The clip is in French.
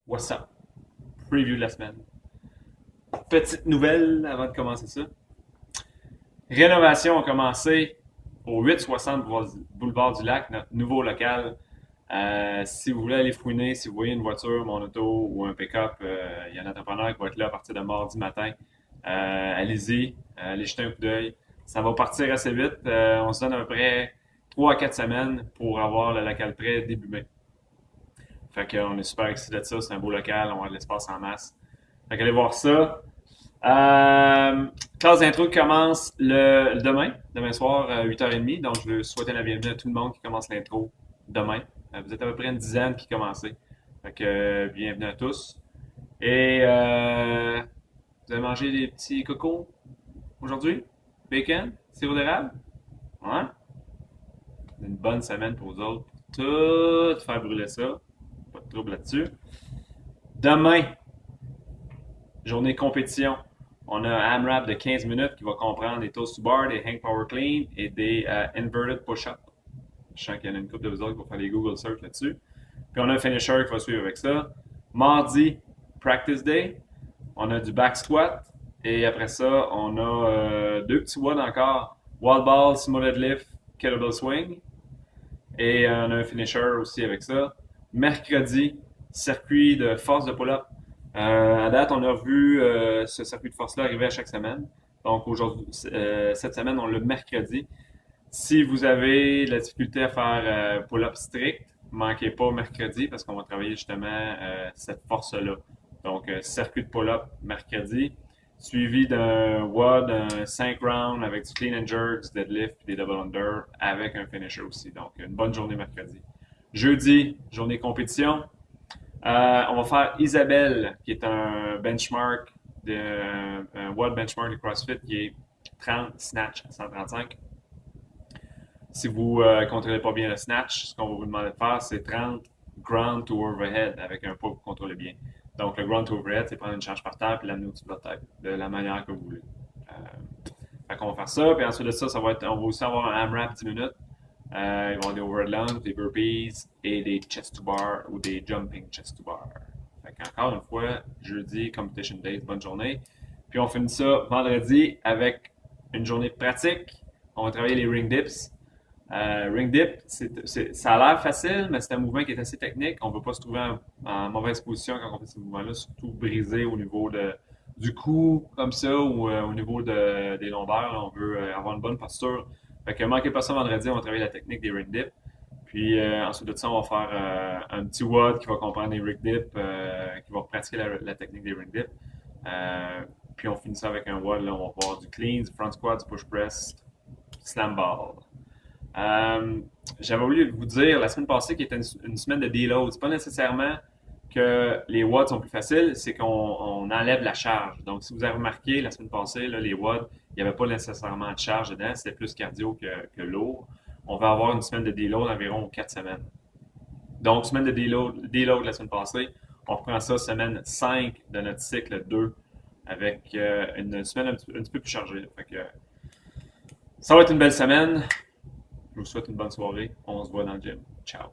What's up? Preview de la semaine. Petite nouvelle avant de commencer ça. Rénovation a commencé au 860 Boulevard du Lac, notre nouveau local. Si vous voulez aller fouiner, si vous voyez une voiture, mon auto ou un pick-up, il y a un entrepreneur qui va être là à partir de mardi matin. Allez-y, allez jeter un coup d'œil. Ça va partir assez vite. On se donne à peu près 3 à 4 semaines pour avoir le local prêt début mai. Fait qu'on est super excités de ça. C'est un beau local, on a de l'espace en masse. Fait qu'allez voir ça. Classe d'intro qui commence demain soir à 8h30. Donc, je veux souhaiter la bienvenue à tout le monde qui commence l'intro demain. Vous êtes à peu près une dizaine qui commencez. Fait que bienvenue à tous. Et vous avez mangé des petits cocos aujourd'hui? Bacon? Sirop d'érable? Ouais? Une bonne semaine pour vous autres. Tout faire brûler ça. Pas de trouble là-dessus. Demain, journée compétition. On a un AMRAP de 15 minutes qui va comprendre des toast to bar, des hang power clean et des inverted push-up. Je sens qu'il y en a une couple de vous autres qui vont faire des Google search là-dessus. Puis on a un finisher qui va suivre avec ça. Mardi, practice day. On a du back squat. Et après ça, on a deux petits WOD encore. Wall ball, sumo deadlift, kettlebell swing. Et on a un finisher aussi avec ça. Mercredi, circuit de force de pull-up. À date, on a vu ce circuit de force-là arriver à chaque semaine. Donc, aujourd'hui, cette semaine, on l'a mercredi. Si vous avez de la difficulté à faire pull-up strict, manquez pas mercredi parce qu'on va travailler justement cette force-là. Donc, circuit de pull-up mercredi, suivi d'un WOD, un 5 rounds avec du clean and jerks, deadlift et des double under avec un finisher aussi. Donc, une bonne journée mercredi. Jeudi, journée compétition. On va faire Isabelle, qui est un benchmark, un WOD benchmark de CrossFit qui est 30 snatch à 135. Si vous ne contrôlez pas bien le snatch, ce qu'on va vous demander de faire, c'est 30 ground to overhead avec un poids que vous contrôlez bien. Donc, le ground to overhead, c'est prendre une charge par terre et l'amener au-dessus de votre tête, de la manière que vous voulez. Fait qu'on va faire ça, puis ensuite de ça, on va aussi avoir un AMRAP 10 minutes. Il va y avoir des overhead lunges, des burpees et des chest to bar ou des jumping chest to bar. Fait qu'encore une fois, jeudi, competition day, bonne journée. Puis on finit ça vendredi avec une journée pratique. On va travailler les ring dips. Ring dip, ça a l'air facile, mais c'est un mouvement qui est assez technique. On ne veut pas se trouver en mauvaise position quand on fait ce mouvement-là, surtout brisé au niveau du cou, comme ça, ou au niveau des lombaires. Là, on veut avoir une bonne posture. Fait que manquez pas ça vendredi, on va travailler la technique des ring dips. Puis ensuite de ça, on va faire un petit WOD qui va comprendre les ring dips, qui va pratiquer la technique des ring dips. Puis on finit ça avec un WOD, là, on va voir du clean, du front squat, du push press, slam ball. J'avais oublié de vous dire la semaine passée qui était une semaine de deload. C'est pas nécessairement que les watts sont plus faciles, c'est qu'on enlève la charge. Donc, si vous avez remarqué la semaine passée, là, les watts, il n'y avait pas nécessairement de charge dedans, c'était plus cardio que lourd. On va avoir une semaine de deload environ 4 semaines. Donc, semaine de deload la semaine passée, on reprend ça semaine 5 de notre cycle 2 avec une semaine un petit peu plus chargée. Fait que, ça va être une belle semaine. Je vous souhaite une bonne soirée. On se voit dans le gym. Ciao.